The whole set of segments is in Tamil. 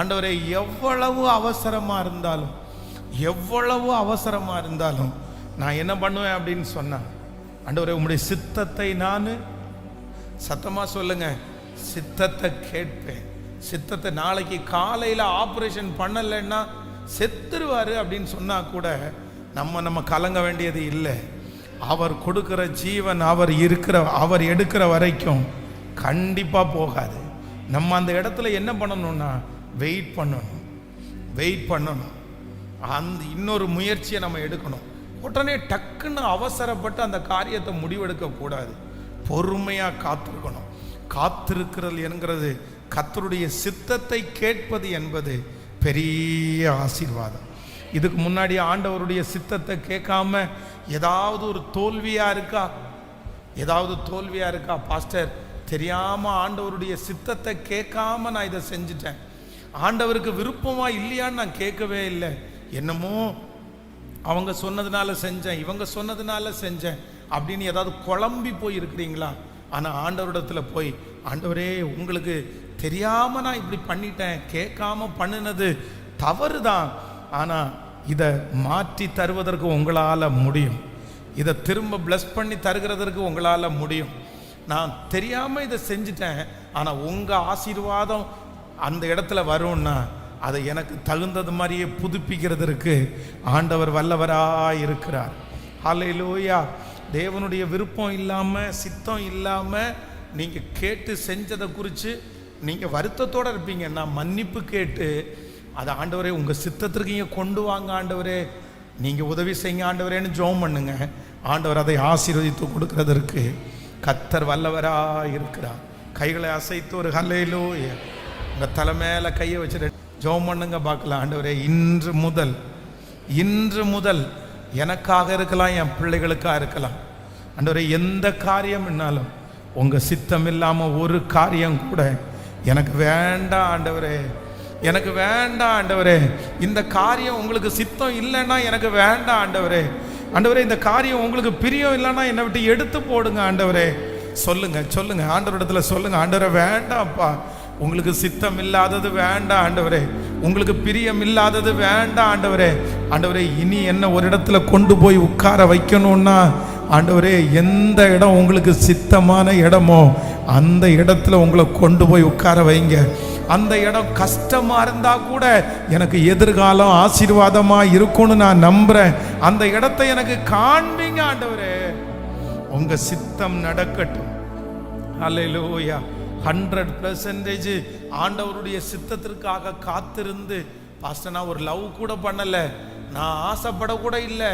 ஆண்டவரே, எவ்வளவு அவசரமா இருந்தாலும் நான் என்ன பண்ணுவேன் அப்படின்னு சொன்னா, ஆண்டவரே உம்முடைய சித்தத்தை நான் சத்தமா சொல்லுங்க, சித்தத்தை கேட்பேன். சித்தத்தை நாளைக்கு காலையில் ஆப்ரேஷன் பண்ணலைன்னா செத்துருவாரு அப்படின்னு சொன்னா கூட நம்ம கலங்க வேண்டியது இல்லை. அவர் கொடுக்கிற ஜீவன் அவர் எடுக்கிற வரைக்கும் கண்டிப்பா போகாது. நம்ம அந்த இடத்துல என்ன பண்ணணும்னா வெயிட் பண்ணணும். அந்த இன்னொரு முயற்சியை நம்ம எடுக்கணும். உடனே டக்குன்னு அவசரப்பட்டு அந்த காரியத்தை முடிவெடுக்க கூடாது. பொறுமையா காத்திருக்கணும். காத்திருக்கிறது என்கிறது, கர்த்தருடைய சித்தத்தை கேட்பது என்பது பெரிய ஆசீர்வாதம். இதுக்கு முன்னாடி ஆண்டவருடைய சித்தத்தை கேட்காம ஏதாவது ஒரு தோல்வியா இருக்கா? பாஸ்டர், தெரியாம ஆண்டவருடைய சித்தத்தை கேட்காம நான் இதை செஞ்சுட்டேன், ஆண்டவருக்கு விருப்பமா இல்லையான்னு நான் கேட்கவே இல்லை, என்னமோ அவங்க சொன்னதுனால செஞ்சேன், இவங்க சொன்னதுனால செஞ்சேன் அப்படின்னு ஏதாவது குழம்பி போய் இருக்கிறீங்களா? ஆனால் ஆண்டவரிடத்துல போய், ஆண்டவரே உங்களுக்கு தெரியாம நான் இப்படி பண்ணிட்டேன், கேட்காம பண்ணினது தவறு தான், ஆனால் இதை மாற்றி தருவதற்கு உங்களால் முடியும், இதை திரும்ப பிளஸ் பண்ணி தருகிறதற்கு உங்களால் முடியும். நான் தெரியாமல் இதை செஞ்சிட்டேன், ஆனால் உங்கள் ஆசீர்வாதம் அந்த இடத்துல வரும்னா அதை எனக்கு தகுந்தது மாதிரியே புதுப்பிக்கிறதற்கு ஆண்டவர் வல்லவராக இருக்கிறார். ஹல்லேலூயா. தேவனுடைய விருப்பம் இல்லாமல், சித்தம் இல்லாமல் நீங்கள் கேட்டு செஞ்சதை குறித்து நீங்கள் வருத்தத்தோடு இருப்பீங்க. நான் மன்னிப்பு கேட்டு அதை, ஆண்டவரே உங்கள் சித்தத்திற்கு இங்கே கொண்டு வாங்க ஆண்டவரே, நீங்கள் உதவி செய்யுங்க ஆண்டவரேன்னு ஜெபம் பண்ணுங்க. ஆண்டவர் அதை ஆசீர்வதித்து கொடுக்கிறதற்கு கர்த்தர் வல்லவராக இருக்கிறார். கைகளை அசைத்து ஒரு ஹல்லேலூயா. உங்கள் தலை மேலே கையை வச்சுட்டு ஜெபம் பண்ணுங்க பார்க்கலாம். ஆண்டவரே, இன்று முதல் எனக்காக இருக்கலாம், என் பிள்ளைகளுக்காக இருக்கலாம், ஆண்டவரே எந்த காரியம் என்னாலும் உங்கள் சித்தம் இல்லாமல் ஒரு காரியம் கூட எனக்கு வேண்டாம் ஆண்டவரே, எனக்கு வேண்டாம் ஆண்டவரே. இந்த காரியம் உங்களுக்கு சித்தம் இல்லைன்னா எனக்கு வேண்டாம் ஆண்டவரே. ஆண்டவரே, இந்த காரியம் உங்களுக்கு பிரியம் இல்லைன்னா என்னை விட்டு எடுத்து போடுங்க ஆண்டவரே. சொல்லுங்க ஆண்டவரிடத்துல சொல்லுங்க, ஆண்டவரே வேண்டாம்ப்பா, உங்களுக்கு சித்தம் இல்லாதது வேண்டாம் ஆண்டவரே, உங்களுக்கு பிரியம் இல்லாதது வேண்டாம் ஆண்டவரே. ஆண்டவரே, இனி என்ன ஒரு இடத்துல கொண்டு போய் உட்கார வைக்கணும்னா, ஆண்டவரே எந்த இடம் உங்களுக்கு சித்தமான இடமோ அந்த இடத்துல உங்களை கொண்டு போய் உட்கார வைங்க. அந்த இடம் கஷ்டமா இருந்தா கூட எனக்கு எதிர்காலம் ஆசீர்வாதமா இருக்கும்னு நான் நம்புறேன். அந்த இடத்தை எனக்கு காண்பீங்க ஆண்டவரே, உங்க சித்தம் நடக்கட்டும். ஹல்லேலூயா. 100% ஆண்டவருடைய சித்தத்திற்காக காத்திருந்து, பாஸ்டர் நான் ஒரு லவ் கூட பண்ணல, நான் ஆசைப்பட கூட இல்லை,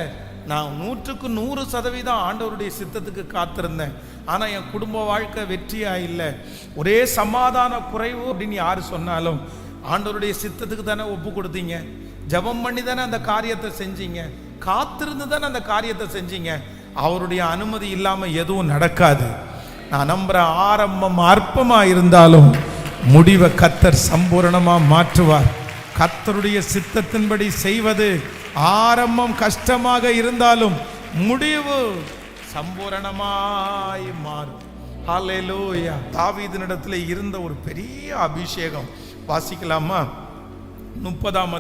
நான் 100% ஆண்டவருடைய சித்தத்துக்கு காத்திருந்தேன், ஆனால் என் குடும்ப வாழ்க்கை வெற்றியா இல்லை, ஒரே சமாதான குறைவு அப்படின்னு யார் சொன்னாலும் ஆண்டவருடைய சித்தத்துக்கு தானே ஒப்பு கொடுத்தீங்க, ஜெபம் பண்ணி தானே அந்த காரியத்தை செஞ்சீங்க, காத்திருந்து தானே அந்த காரியத்தை செஞ்சீங்க. அவருடைய அனுமதி இல்லாமல் எதுவும் நடக்காது. நான் நம்புற, ஆரம்பம் அற்பமா இருந்தாலும் முடிவை கர்த்தர் சம்பூரணமா மாற்றுவார். கர்த்தருடைய சித்தத்தின்படி செய்வது ஆரம்பம் கஷ்டமாக இருந்தாலும் முடிவு சம்பூரணமாய் மாறும். ஹல்லேலூயா. தாவீதினிடத்தில் இருந்த ஒரு பெரிய அபிஷேகம் வாசிக்கலாமா? 30ஆம்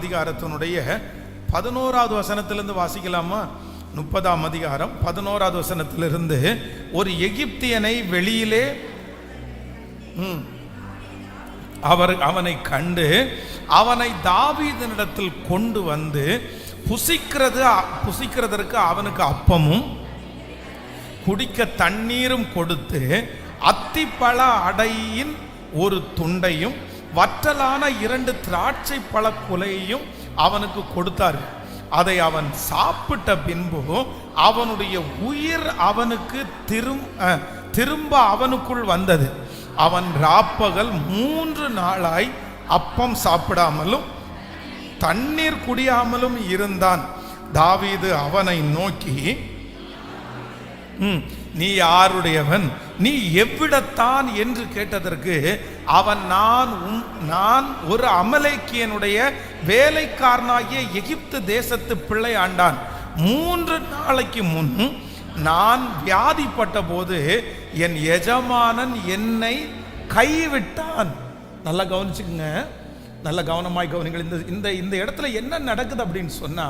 அதிகாரத்தினுடைய 11வது வசனத்திலிருந்து வாசிக்கலாமா? 30ஆம் அதிகாரம் 11வது வசனத்திலிருந்து, ஒரு எகிப்தியனை வெளியிலே அவனை கண்டு அவனை தாவீதினிடத்தில் கொண்டு வந்து புசிக்கிறதற்கு அவனுக்கு அப்பமும் குடிக்க தண்ணீரும் கொடுத்து, அத்திப்பழ அடையின் ஒரு துண்டையும் வற்றலான 2 திராட்சை பழ குலையையும் அவனுக்கு கொடுத்தார். அதை அவன் சாப்பிட்ட பின்பு அவனுடைய உயிர் அவனுக்கு திரும்ப அவனுக்குள் வந்தது. அவன் ராப்பகல் 3 நாளாய் அப்பம் சாப்பிடாமலும் தண்ணீர் குடியாமலும் இருந்தான். தாவீது அவனை நோக்கி, நீ யாருடையவன், நீ எவ்விடத்தான் என்று கேட்டதற்கு அவன், நான் ஒரு அமலேக்கியனுடைய வேலைக்காரனாகிய எகிப்து தேசத்து பிள்ளை ஆண்டான். 3 நாளைக்கு முன் நான் வியாதிப்பட்ட போது என் எஜமானன் என்னை கைவிட்டான். நல்லா கவனிச்சுக்குங்க, நல்ல கவனமாய் கவனிங்கள். இந்த இந்த இந்த இடத்துல என்ன நடக்குது அப்படின்னு சொன்னா,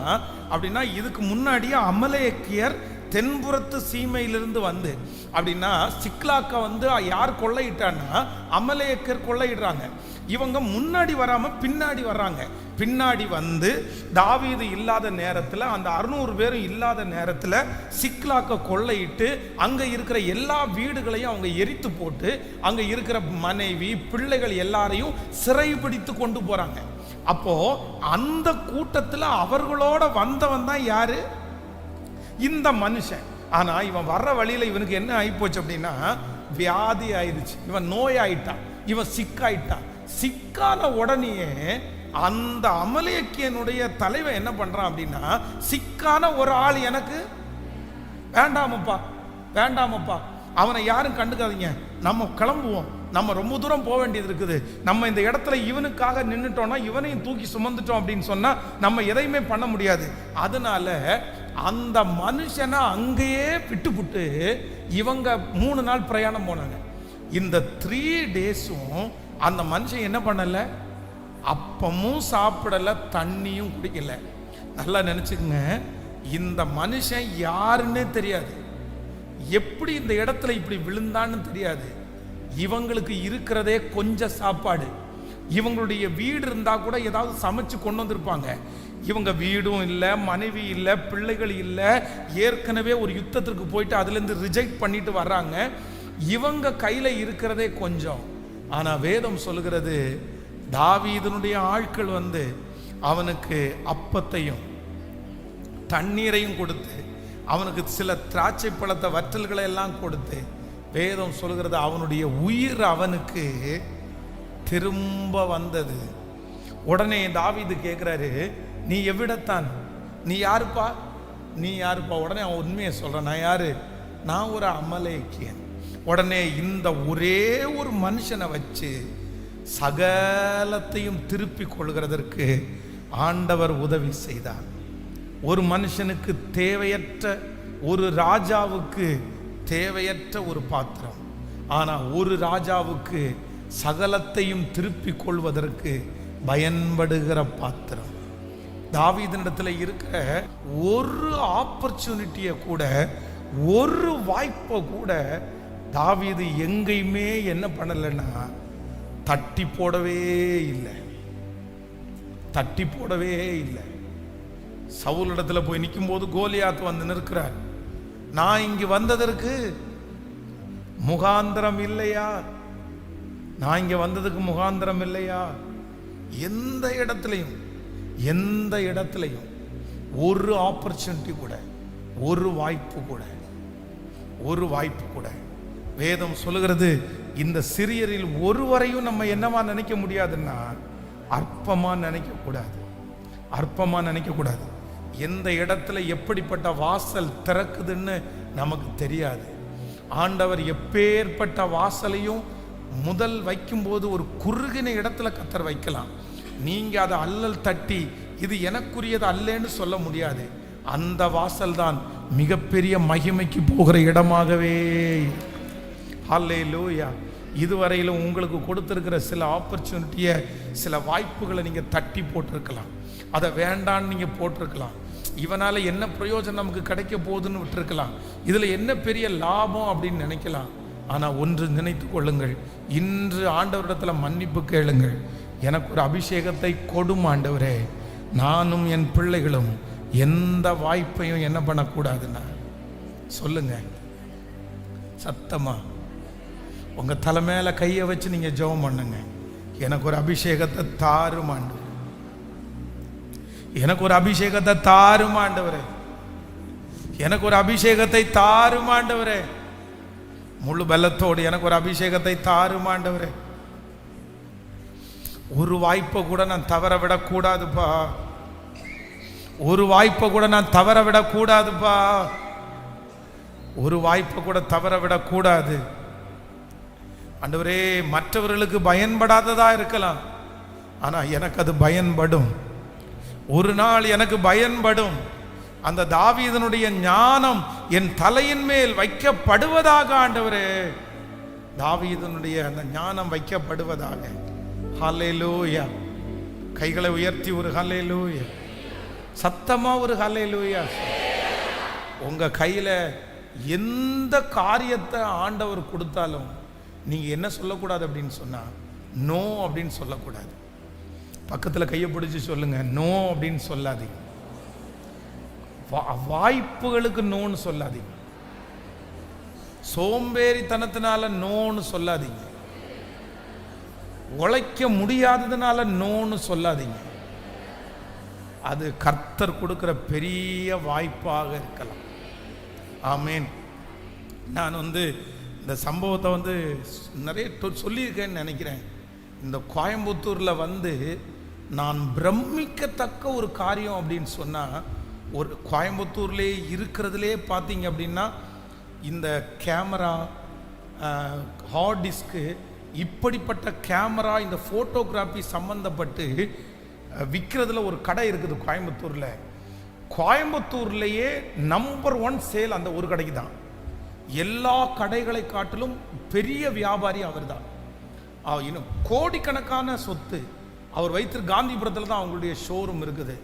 அப்படின்னா இதுக்கு முன்னாடியே அமலேக்கியர் தென்புறத்து சீமையிலிருந்து வந்து, அப்படின்னா சிக்லாக்கை வந்து யார் கொள்ளையிட்டான்னா அமலேக்கியர் கொள்ளையிடுறாங்க. இவங்க முன்னாடி வராம பின்னாடி வர்றாங்க. பின்னாடி வந்து தாவீது இல்லாத நேரத்தில், அந்த 600 பேரும் இல்லாத நேரத்தில் சிக்லாக்க கொள்ளையிட்டு அங்கே இருக்கிற எல்லா வீடுகளையும் அவங்க எரித்து போட்டு அங்கே இருக்கிற மனைவி பிள்ளைகள் எல்லாரையும் சிறைபிடித்து கொண்டு போறாங்க. அப்போ அந்த கூட்டத்தில் அவர்களோட வந்தவன் தான் யாரு? இந்த மனுஷன். ஆனா இவன் வர்ற வழியில இவனுக்கு என்ன ஆயிப்போச்சு அப்படின்னா, வியாதி ஆயிடுச்சு. இவன் நோய் ஆயிட்டான், இவன் சிக்காயிட்டான். சிக்கான உடனேயே அந்த அமலேக்கியனுடைய தலைவன் என்ன பண்றான் அப்படின்னா, சிக்கான ஒரு ஆள் எனக்கு வேண்டாமப்பா, வேண்டாமப்பா, அவனை யாரும் கண்டுக்காதீங்க, நம்ம கிளம்புவோம், நம்ம ரொம்ப தூரம் போக வேண்டியது இருக்குது, நம்ம இந்த இடத்துல இவனுக்காக நின்றுட்டோம்னா இவனையும் தூக்கி சுமந்துட்டோம் அப்படின்னு சொன்னா நம்ம எதையுமே பண்ண முடியாது. அதனால அந்த மனுஷனை அங்கேயே விட்டுப்புட்டு இவங்க 3 நாள் பிரயாணம் போனாங்க. இந்த 3 டேஸும் அந்த மனுஷன் என்ன பண்ணல, அப்பமும் சாப்பிடல, தண்ணியும் குடிக்கல. நல்லா நினைச்சுக்கங்க, இந்த மனுஷன் யாருன்னே தெரியாது, எப்படி இந்த இடத்துல இப்படி விழுந்தான்னு தெரியாது. இவங்களுக்கு இருக்கிறதே கொஞ்சம் சாப்பாடு. இவங்களுடைய வீடு இருந்தா கூட ஏதாவது சமைச்சு கொண்டு வந்திருப்பாங்க. இவங்க வீடும் இல்லை, மனைவி இல்லை, பிள்ளைகள் இல்லை, ஏற்கனவே ஒரு யுத்தத்திற்கு போயிட்டு அதுலேருந்து ரிஜெக்ட் பண்ணிட்டு வர்றாங்க. இவங்க கையில் இருக்கிறதே கொஞ்சம். ஆனால் வேதம் சொல்லுகிறது, தாவீதுனுடைய ஆட்கள் வந்து அவனுக்கு அப்பத்தையும் தண்ணீரையும் கொடுத்து, அவனுக்கு சில திராட்சை பழத்தை வற்றல்களை எல்லாம் கொடுத்து, வேதம் சொல்கிறது அவனுடைய உயிர் அவனுக்கு திரும்ப வந்தது. உடனே தாவீது கேட்குறாரு, நீ எவ்விடத்தான், நீ யாருப்பா, நீ யாருப்பா? உடனே அவன் உண்மையை சொல்கிறான், நான் யாரு? நான் ஒரு அமலேக்கியன். உடனே இந்த ஒரே ஒரு மனுஷனை வச்சு சகலத்தையும் திருப்பி கொள்கிறதற்கு ஆண்டவர் உதவி செய்தார். ஒரு மனுஷனுக்கு தேவையற்ற, ஒரு ராஜாவுக்கு தேவையற்ற ஒரு பாத்திரம், ஆனால் ஒரு ராஜாவுக்கு சகலத்தையும் திருப்பி கொள்வதற்கு பயன்படுகிற பாத்திரம். தாவீதினிடத்தில் இருக்கிற ஒரு ஆப்பர்ச்சுனிட்டியை கூட, ஒரு வாய்ப்பை கூட தாவீது எங்கேயுமே என்ன பண்ணலைன்னா தட்டி போடவே இல்லை, தட்டி போடவே இல்லை. சவுல் இடத்துல போய் நிற்கும் போது கோலியாத் வந்து நிற்கிறார். நான் இங்கு வந்ததற்கு முகாந்திரம் இல்லையா? நான் இங்க வந்ததுக்கு முகாந்திரம் இல்லையா? எந்த இடத்துலையும், எந்த இடத்துலையும் ஒரு ஆப்பர்ச்சுனிட்டி கூட, ஒரு வாய்ப்பு கூட, ஒரு வாய்ப்பு கூட. வேதம் சொல்லுகிறது, இந்த சிறியரில் ஒருவரையும் நம்ம என்னவா நினைக்க முடியாதுன்னா அற்பமா நினைக்க கூடாது, அற்பமா நினைக்க கூடாது. எந்த இடத்துல எப்படிப்பட்ட வாசல் திறக்குதுன்னு நமக்கு தெரியாது. ஆண்டவர் எப்பேற்பட்ட வாசலையும் முதல் வைக்கும்போது ஒரு குறுகின இடத்துல கர்த்தர் வைக்கலாம். நீங்க அதை அல்லல் தட்டி இது எனக்குரியது அல்லன்னு சொல்ல முடியாது. அந்த வாசல் தான் மிகப்பெரிய மகிமைக்கு போகிற இடமாகவே. ஹல்லேலூயா. இதுவரையிலும் உங்களுக்கு கொடுத்திருக்கிற சில ஆப்பர்ச்சுனிட்டியை, சில வாய்ப்புகளை நீங்க தட்டி போட்டிருக்கலாம், அதை வேண்டான்னு நீங்க போட்டிருக்கலாம். இவனால என்ன பிரயோஜனம் நமக்கு கிடைக்க போகுதுன்னு விட்டுருக்கலாம், இதுல என்ன பெரிய லாபம் அப்படின்னு நினைக்கலாம். ஆனா ஒன்று நினைத்து கொள்ளுங்கள், இன்று ஆண்டவரிடத்துல மன்னிப்பு கேளுங்கள். எனக்கு ஒரு அபிஷேகத்தை கொடும் ஆண்டவரே, நானும் என் பிள்ளைகளும் எந்த வாய்ப்பையும் என்ன பண்ணக்கூடாதுன்னா சொல்லுங்க சத்தமா. உங்க தலை மேல கையை வச்சு நீங்க ஜெபம் பண்ணுங்க. எனக்கு ஒரு அபிஷேகத்தை தாரும் ஆண்டவரே, எனக்கு ஒரு அபிஷேகத்தை தாரும் ஆண்டவரே, எனக்கு ஒரு அபிஷேகத்தை தாரும் ஆண்டவரே, முழு பலத்தோடு எனக்கு ஒரு அபிஷேகத்தை தாரும் ஆண்டவரே. ஒரு வாய்ப்பை கூட நான் தவற விடக்கூடாதுப்பா, ஒரு வாய்ப்பை கூட நான் தவற விடக்கூடாதுப்பா, ஒரு வாய்ப்பை கூட தவற விடக்கூடாது ஆண்டவரே. மற்றவர்களுக்கு பயன்படாததா இருக்கலாம், ஆனா எனக்கு அது பயன்படும். ஒரு நாள் எனக்கு பயன்படும். அந்த தாவீதனுடைய ஞானம் என் தலையின் மேல் வைக்கப்படுவதாக ஆண்டவரே, தாவீதனுடைய அந்த ஞானம் வைக்கப்படுவதாக. ஹல்லேலூயா. கைகளை உயர்த்தி ஒரு ஹல்லேலூயா, சத்தமா ஒரு ஹல்லேலூயா. உங்க கையில எந்த காரியத்தை ஆண்டவர் கொடுத்தாலும் நீங்க என்ன சொல்லக்கூடாது அப்படின்னு சொன்னா, நோ அப்படின்னு சொல்லக்கூடாது. பக்கத்துல கையை பிடிச்சு சொல்லுங்க, நோ அப்படின்னு சொல்லாதீங்க. வாய்ப்புகளுக்கு நோன்னு சொல்லாதீங்க. சோம்பேறித்தனத்தினால நோன்னு சொல்லாதீங்க. உழைக்க முடியாததுனால நோன்னு சொல்லாதீங்க. அது கர்த்தர் கொடுக்கிற பெரிய வாய்ப்பாக இருக்கலாம். ஆமேன். நான் இந்த சம்பவத்தை நிறைய சொல்லியிருக்கேன்னு நினைக்கிறேன். இந்த கோயம்புத்தூரில் நான் பிரமிக்கத்தக்க ஒரு காரியம் அப்படின்னு சொன்னால், ஒரு கோயம்புத்தூர்லேயே இருக்கிறதுலே பார்த்தீங்க அப்படின்னா இந்த கேமரா, ஹார்ட் டிஸ்க்கு, இப்படிப்பட்ட கேமரா, இந்த ஃபோட்டோகிராஃபி சம்மந்தப்பட்டு விற்கிறதுல ஒரு கடை இருக்குது கோயம்புத்தூரில். கோயம்புத்தூர்லேயே நம்பர் 1 சேல் அந்த ஒரு கடைக்கு தான். எல்லா கடைகளை காட்டிலும் பெரிய வியாபாரி அவர் தான். இன்னும் கோடிக்கணக்கான சொத்து அவர் வைத்திரு. காந்திபுரத்தில் தான் அவங்களுடைய ஷோரூம் இருக்குது.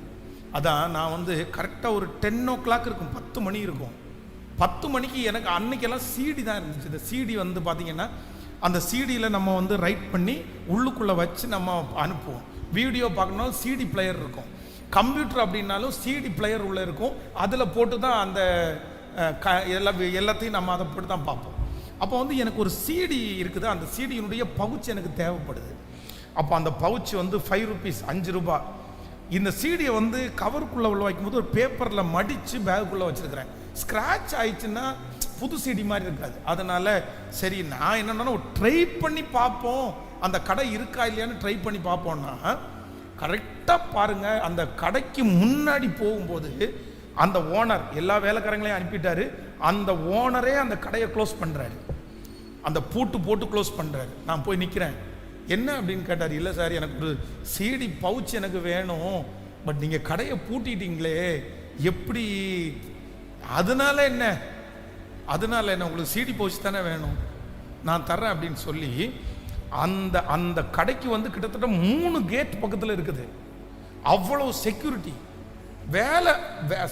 அதான் நான் கரெக்டாக ஒரு 10 o'clock இருக்கும், 10 மணி இருக்கும். 10 மணிக்கு எனக்கு அன்னைக்கெல்லாம் சிடி தான் இருந்துச்சு. இந்த சிடி பார்த்தீங்கன்னா அந்த சிடியில் நம்ம ரைட் பண்ணி உள்ளுக்குள்ளே வச்சு நம்ம அனுப்புவோம். வீடியோ பார்க்கணும்னாலும் சிடி பிளேயர் இருக்கும். கம்ப்யூட்டர் அப்படின்னாலும் சிடி பிளேயர் உள்ளே இருக்கும். அதில் போட்டு தான் அந்த எல்லாத்தையும் நம்ம அதை போட்டு தான் பார்ப்போம். அப்போ எனக்கு ஒரு சிடி இருக்குது. அந்த சிடியினுடைய பவுச் எனக்கு தேவைப்படுது. அப்போ அந்த பவுச் 5 rupees, 5 ரூபாய். இந்த சிடியை கவருக்குள்ளே உள்ள வைக்கும்போது ஒரு பேப்பரில் மடித்து பேக்குள்ளே வச்சுருக்கிறேன். ஸ்க்ராட்ச் ஆயிடுச்சுன்னா புது சிடி மாதிரி இருக்காது. அதனால் சரி, நான் என்னென்னா ட்ரை பண்ணி பார்ப்போம், அந்த கடை இருக்கா இல்லையான்னு ட்ரை பண்ணி பார்ப்போம்னா, கரெக்டாக பாருங்கள், அந்த கடைக்கு முன்னாடி போகும்போது அந்த ஓனர் எல்லா வேலைக்காரங்களையும் அனுப்பிட்டாரு. அந்த ஓனரே அந்த கடையை க்ளோஸ் பண்ணுறாரு, அந்த பூட்டு போட்டு க்ளோஸ் பண்ணுறாரு. நான் போய் நிற்கிறேன். என்ன அப்படின்னு கேட்டார். இல்லை சார், எனக்கு ஒரு சிடி பவுச் எனக்கு வேணும், பட் நீங்கள் கடையை பூட்டிட்டீங்களே, எப்படி? அதனால என்ன உங்களுக்கு சிடி பவுச் தானே வேணும், நான் தர்றேன் அப்படின்னு சொல்லி அந்த அந்த கடைக்கு கிட்டத்தட்ட 3 கேட் பக்கத்தில் இருக்குது. அவ்வளோ செக்யூரிட்டி,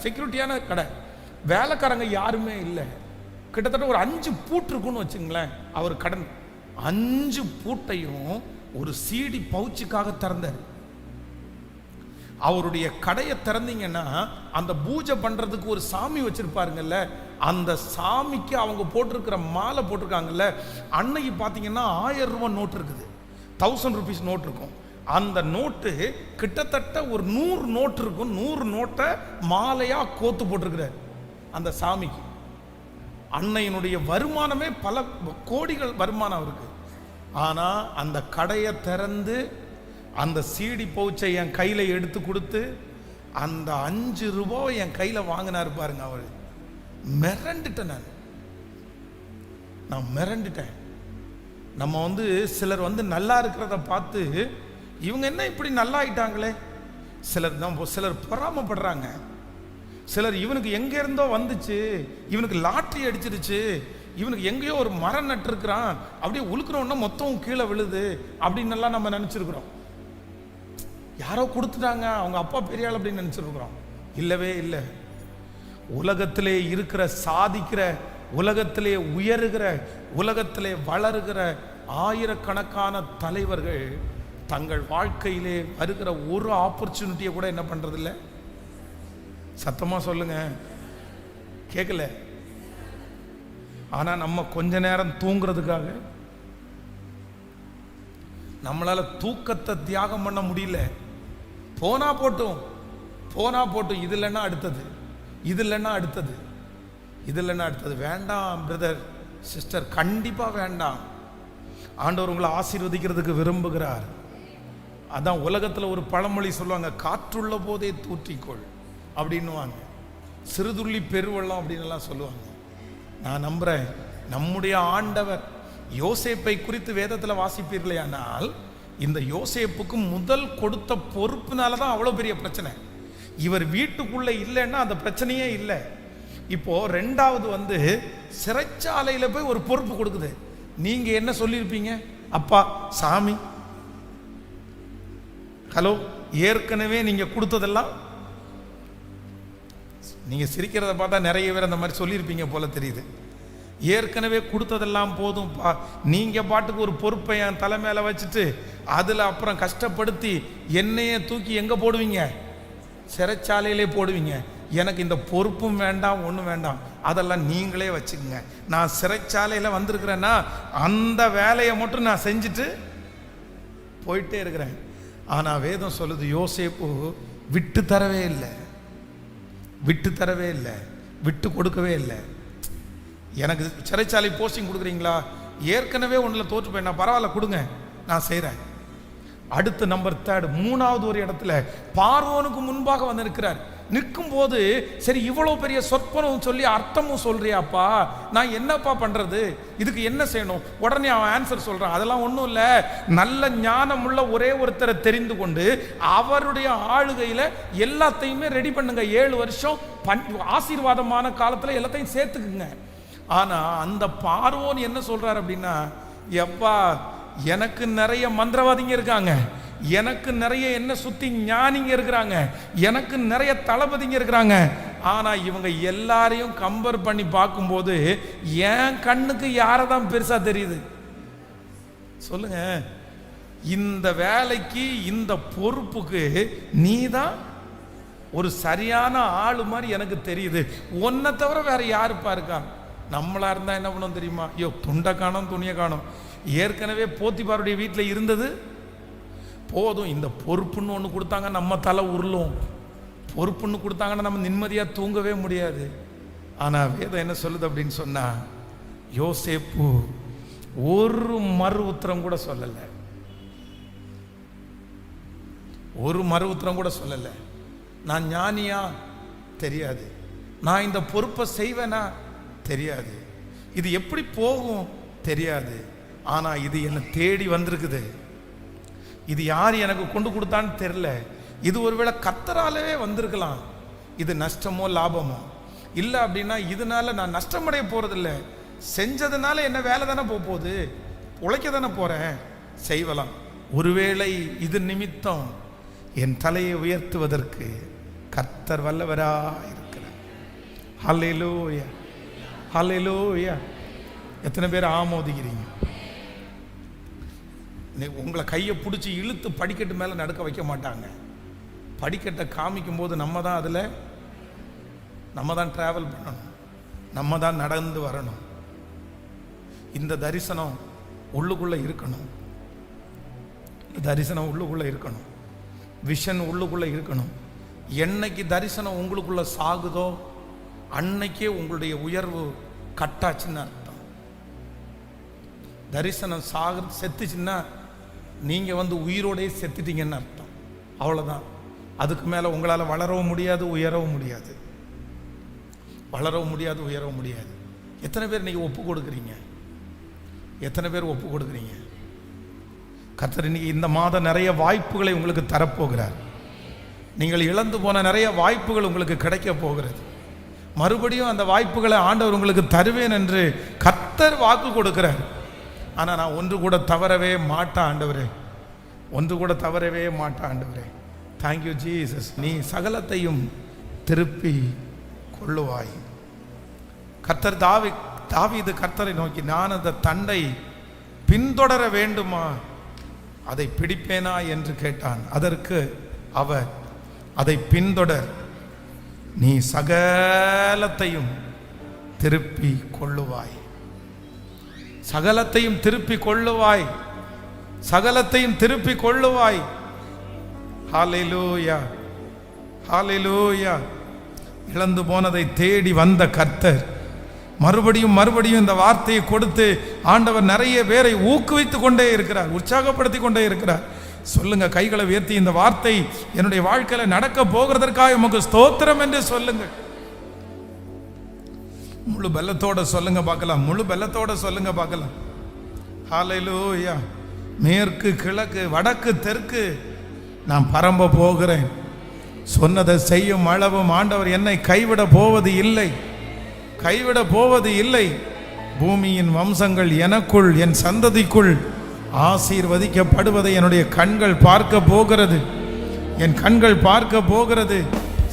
செக்யூரிட்டியான கடை, வேலைக்காரங்க யாருமே இல்லை. கிட்டத்தட்ட ஒரு 5 பூட்டு இருக்குன்னு வச்சுங்களேன். அவர் கடன் 5 பூட்டையும் ஒரு சிடி பவுச்சுக்காக திறந்தார். அவருடைய கடையை திறந்தீங்கன்னா அந்த பூஜை பண்றதுக்கு ஒரு சாமி வச்சிருப்பாருங்கல்ல, அந்த சாமிக்கு அவங்க போட்டிருக்கிற மாலை போட்டிருக்காங்கல்ல, அன்னைக்கு பார்த்தீங்கன்னா 1000 ரூபாய் நோட்டு இருக்குது, 1000 rupees நோட் இருக்கும். அந்த நோட்டு கிட்டத்தட்ட ஒரு 100 நோட்டு இருக்கும். 100 நோட்டை மாலையா கோத்து போட்டிருக்கிறார் அந்த சாமிக்கு. அன்னையினுடைய வருமானமே பல கோடிகள் வருமானம் அவருக்கு. ஆனா அந்த கடையை திறந்து அந்த சிடி பவுச்சை என் கையில எடுத்து கொடுத்து அந்த 5 ரூபாய் என் கையில வாங்கினாரு பாருங்க. அவரு மிரண்டுட்டேன். நான் மிரண்டுட்டேன். நம்ம சிலர் நல்லா இருக்கிறத பார்த்து இவங்க என்ன இப்படி நல்லா ஆயிட்டாங்களே, சிலர் பொறாமப்படுறாங்க. சிலர் இவனுக்கு எங்க இருந்தோ வந்துச்சு, இவனுக்கு லாட்டரி அடிச்சிருச்சு, இவனுக்கு எங்கேயோ ஒரு மரம் நட்டுருக்கிறான், அப்படியே உழுக்கிறோன்னா மொத்தம் கீழே விழுது அப்படின்னு எல்லாம் நம்ம நினைச்சிருக்கிறோம். யாரோ கொடுத்துட்டாங்க, அவங்க அப்பா பெரிய ஆள் அப்படின்னு நினைச்சிருக்கிறோம். இல்லவே இல்லை. உலகத்திலே இருக்கிற, சாதிக்கிற, உலகத்திலே உயருகிற, உலகத்திலே வளருகிற ஆயிரக்கணக்கான தலைவர்கள் தங்கள் வாழ்க்கையிலே வருகிற ஒரு ஆப்பர்ச்சுனிட்டியை கூட என்ன பண்றதில்ல. சத்தமா சொல்லுங்க, கேட்கல. ஆனா நம்ம கொஞ்ச நேரம் தூங்குறதுக்காக நம்மளால தூக்கத்தை தியாகம் பண்ண முடியல. போனா போட்டும், இது இல்லைன்னா அடுத்தது, இது இல்லைன்னா அடுத்தது, இது இல்லைன்னா அடுத்தது. வேண்டாம் பிரதர் சிஸ்டர், கண்டிப்பா வேண்டாம். ஆண்டவர் உங்களை ஆசீர்வதிக்கிறதுக்கு விரும்புகிறார். அதான் உலகத்துல ஒரு பழமொழி சொல்லுவாங்க, காற்றுள்ள போதே தூற்றிக்கொள் அப்படின்னுவாங்க, சிறுதுள்ளி பெருவெள்ளம் அப்படின்னு எல்லாம் சொல்லுவாங்க. நான் நம்புறேன், நம்முடைய ஆண்டவர் யோசேப்பை குறித்து வேதத்தில் வாசிப்பீர்களே, ஆனால் இந்த யோசேப்புக்கு முதல் கொடுத்த பொறுப்புனால தான் அவ்வளோ பெரிய பிரச்சனை. இவர் வீட்டுக்குள்ள இல்லைன்னா அந்த பிரச்சனையே இல்லை. இப்போ ரெண்டாவது சிறைச்சாலையில் போய் ஒரு பொறுப்பு கொடுக்குது. நீங்க என்ன சொல்லியிருப்பீங்க? அப்பா சாமி ஹலோ, ஏற்கனவே நீங்க கொடுத்ததெல்லாம், நீங்க சிரிக்கிறத பார்த்தா நிறைய பேர் அந்த மாதிரி சொல்லியிருப்பீங்க போல தெரியுது. ஏற்கனவே கொடுத்ததெல்லாம் போதும்பா, நீங்க பாட்டுக்கு ஒரு பொறுப்பை என் தலை மேல வச்சுட்டு அதுல அப்புறம் கஷ்டப்படுத்தி என்னையே தூக்கி எங்க போடுவீங்க? சிறைச்சாலையிலே போடுவீங்க. எனக்கு இந்த பொறுப்பும் வேண்டாம், ஒன்றும் வேண்டாம், அதெல்லாம் நீங்களே வச்சுக்கோங்க. நான் சிறைச்சாலையில் வந்திருக்கிறேன்னா அந்த வேலையை மட்டும் நான் செஞ்சுட்டு போயிட்டே இருக்கிறேன். ஆனால் வேதம் சொல்லுது, யோசேப்பு விட்டு தரவே இல்லை, விட்டு தரவே இல்லை, விட்டு கொடுக்கவே இல்லை. எனக்கு சிறைச்சாலை போஸ்டிங் கொடுக்குறீங்களா? ஏற்கனவே ஒன்றில் தோற்று போயினா பரவாயில்ல, கொடுங்க, நான் செய்கிறேன். அடுத்து நம்பர் 3, மூணாவது ஒரு இடத்துல பார்வோனுக்கு முன்பாக வந்து நிற்கிறார். நிற்கும் போது, சரி இவ்வளோ பெரிய சொற்பனவும் சொல்லி அர்த்தமும் சொல்றியாப்பா, நான் என்னப்பா பண்றது, இதுக்கு என்ன செய்யணும்? உடனே அவன் ஆன்சர் சொல்றான், அதெல்லாம் ஒன்றும் இல்லை, நல்ல ஞானம் உள்ள ஒரே ஒருத்தரை தெரிந்து கொண்டு அவருடைய ஆளுகையில் எல்லாத்தையுமே ரெடி பண்ணுங்க, 7 வருஷம் ஆசீர்வாதமான காலத்தில் எல்லாத்தையும் சேர்த்துக்குங்க. ஆனா அந்த பார்வோன் என்ன சொல்றாரு அப்படின்னா, எப்பா எனக்கு நிறைய மந்திரவாதிங்க இருக்காங்க, எனக்கு நிறைய என்ன சுத்தி ஞானிங்க இருக்கிறாங்க, எனக்கு நிறைய தளபதிங்க இருக்கிறாங்க, ஆனா இவங்க எல்லாரையும் கம்பேர் பண்ணி பார்க்கும்போது என் கண்ணுக்கு யாரை தான் பெருசா தெரியுது சொல்லுங்க? இந்த வேலைக்கு இந்த பொறுப்புக்கு நீ தான் ஒரு சரியான ஆளு மாதிரி எனக்கு தெரியுது, உன்னை தவிர வேற யாருப்பா இருக்கா? நம்மளா இருந்தா என்ன பண்ணோம் தெரியுமா? ஐயோ, துண்டை காணோம், துணியை காணோம், ஏற்கனவே போத்திபாருடைய வீட்டில் இருந்தது போதும், இந்த பொறுப்புன்னு ஒன்று கொடுத்தாங்க நம்ம தலை உருளும், பொறுப்புன்னு கொடுத்தாங்கன்னா நம்ம நிம்மதியாக தூங்கவே முடியாது. ஆனால் வேதம் என்ன சொல்லுது அப்படின்னு சொன்னா, யோசேப்பு ஒரு மறு உத்தரம் கூட சொல்லலை, ஒரு மறு உத்தரம் கூட சொல்லலை. நான் ஞானியா? தெரியாது. நான் இந்த பொறுப்பை செய்வேனா? தெரியாது. இது எப்படி போகும்? தெரியாது. ஆனா இது என்ன தேடி வந்திருக்குது, இது யார் எனக்கு கொண்டு கொடுத்தான்னு தெரியல, இது ஒருவேளை கர்த்தராலவே வந்திருக்கலாம். இது நஷ்டமோ லாபமோ இல்லை அப்படின்னா இதனால நான் நஷ்டமடைய போறதில்லை, செஞ்சதுனால என்ன வேலை தானே போகுது, உழைக்க தானே போறேன், செய்வலாம். ஒருவேளை இது நிமித்தம் என் தலையை உயர்த்துவதற்கு கர்த்தர் வல்லவராக இருக்கிறார். ஹல்லேலூயா, ஹல்லேலூயா. எத்தனை பேர் ஆமோதிக்கிறீங்க? உங்களை கையை பிடிச்சி இழுத்து படிக்கட்டு மேலே நடக்க வைக்க மாட்டாங்க. படிக்கட்டை காமிக்கும் போது நம்ம தான் அதில் நம்ம தான் டிராவல் பண்ணணும், நம்ம தான் நடந்து வரணும். இந்த தரிசனம் உள்ளுக்குள்ளே இருக்கணும், தரிசனம் உள்ளுக்குள்ளே இருக்கணும், விஷன் உள்ளுக்குள்ளே இருக்கணும். என்னைக்கு தரிசனம் உங்களுக்குள்ள சாகுதோ அன்னைக்கே உங்களுடைய உயர்வு கட்டாச்சுன்னு அர்த்தம். தரிசனம் செத்துச்சுன்னா நீங்க உயிரோடே செத்துட்டீங்கன்னு அர்த்தம். அவ்வளவுதான். அதுக்கு மேல உங்களால் வளரவும் முடியாது, உயரவும் முடியாது, வளரவும் முடியாது, உயரவும் முடியாது. எத்தனை பேர் நீங்க ஒப்பு கொடுக்குறீங்க? எத்தனை பேர் ஒப்பு கொடுக்குறீங்க? கர்த்தர் இன்னைக்கு இந்த மாதம் நிறைய வாய்ப்புகளை உங்களுக்கு தரப்போகிறார். நீங்கள் இழந்து போன நிறைய வாய்ப்புகள் உங்களுக்கு கிடைக்க போகிறது. மறுபடியும் அந்த வாய்ப்புகளை ஆண்டவர் உங்களுக்கு தருவேன் என்று கர்த்தர் வாக்கு கொடுக்கிறார். ஆனால் நான் ஒன்று கூட தவறவே மாட்டேன் ஆண்டவரே, ஒன்று கூட தவறவே மாட்டேன் ஆண்டவரே. Thank you Jesus. நீ சகலத்தையும் திருப்பி கொள்ளுவாய். கர்த்தர் தாவீது கர்த்தரை நோக்கி, நான் அந்த தண்டை பின்தொடர வேண்டுமா, அதை பிடிப்பேனா என்று கேட்டான். அதற்கு அவர், அதை பின்தொடர், நீ சகலத்தையும் திருப்பி கொள்ளுவாய், சகலத்தையும் திருப்பி கொள்ளுவாய், சகலத்தையும் திருப்பி கொள்ளுவாய். ஹல்லேலூயா, ஹல்லேலூயா. இழந்து போனதை தேடி வந்த கர்த்தர் மறுபடியும் மறுபடியும் இந்த வார்த்தையை கொடுத்து ஆண்டவர் நிறைய பேரை ஊக்குவித்து கொண்டே இருக்கிறார், உற்சாகப்படுத்தி கொண்டே இருக்கிறார். சொல்லுங்க, கைகளை உயர்த்தி, இந்த வார்த்தை என்னுடைய வாழ்க்கையில நடக்க போகிறதற்காக உமக்கு ஸ்தோத்திரம் என்று சொல்லுங்க. முழு பலத்தோட சொல்லுங்க பார்க்கலாம், முழு பலத்தோட சொல்லுங்க பார்க்கலாம். ஹல்லேலூயா. மேற்கு கிழக்கு வடக்கு தெற்கு நான் பரம்ப போகிறேன். சொன்னதை செய்யும் அளவும் ஆண்டவர் என்னை கைவிட போவது இல்லை, கைவிட போவது இல்லை. பூமியின் வம்சங்கள் எனக்குள், என் சந்ததிக்குள் ஆசீர்வதிக்கப்படுவதை என்னுடைய கண்கள் பார்க்க போகிறது. என் கண்கள் பார்க்க போகிறது.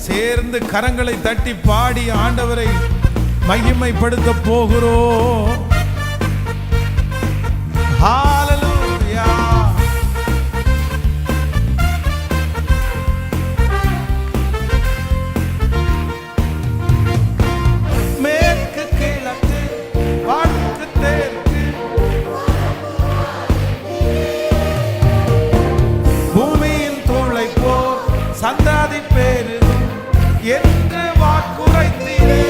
சேர்ந்து கரங்களை தட்டி பாடி ஆண்டவரை மகிமைப்படுத்த போகிறோம். ஹalleluya. மேற்கு கிழக்கு வடக்கு தெற்கு பூமியின் தூளை போல் சந்தாதி பெருகும் என்று வாக்குரைத்தீரே.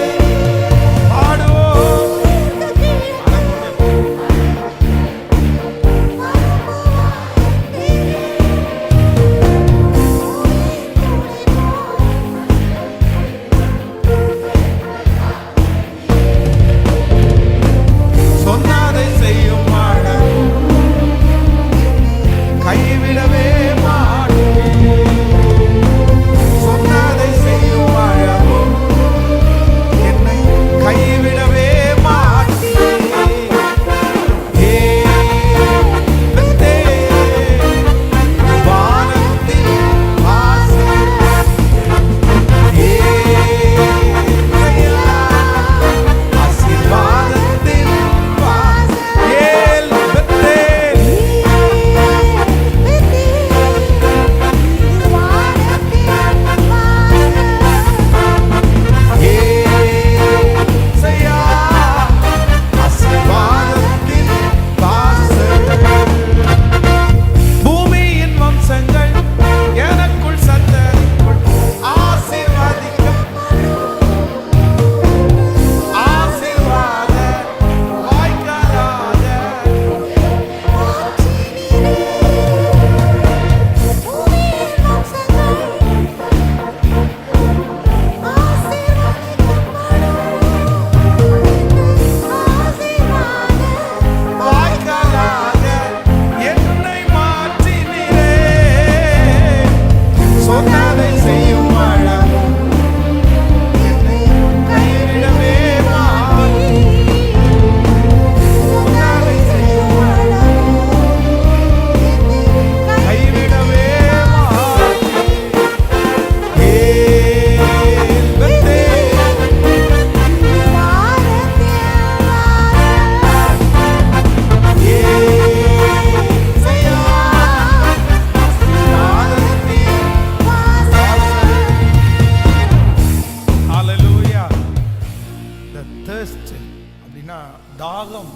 தாகம்.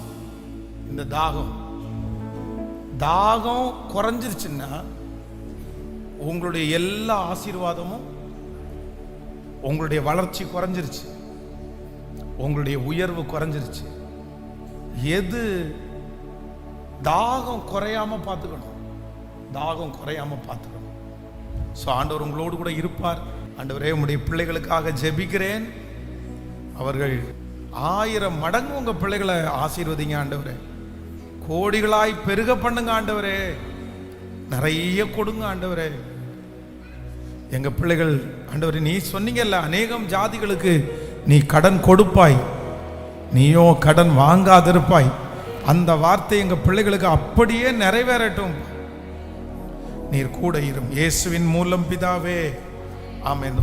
இந்த தாகம் குறைஞ்சிருச்சுன்னா உங்களுடைய எல்லா ஆசீர்வாதமும், உங்களுடைய வளர்ச்சி குறைஞ்சிருச்சு, உங்களுடைய உயர்வு குறைஞ்சிருச்சு. எது தாகம் குறையாம பார்த்துக்கணும், தாகம் குறையாம பார்த்துக்கணும். ஸோ ஆண்டவர் உங்களோடு கூட இருப்பார். ஆண்டவரே, உங்களுடைய பிள்ளைகளுக்காக ஜெபிக்கிறேன். அவர்கள் 1000 மடங்கு உங்க பிள்ளைகளை ஆசீர்வதிங்க ஆண்டவரே. கோடிகளாய் பெருக பண்ணுங்க ஆண்டவரே. நிறைய கொடுங்க ஆண்டவரே. எங்க பிள்ளைகள் ஆண்டவரே, நீ சொன்னீங்கல்ல, அநேகம் ஜாதிகளுக்கு நீ கடன் கொடுப்பாய், நீயோ கடன் வாங்காதிருப்பாய். அந்த வார்த்தை எங்க பிள்ளைகளுக்கு அப்படியே நிறைவேறட்டும். நீர் கூட இரும். இயேசுவின் மூலம் பிதாவே, ஆமென்.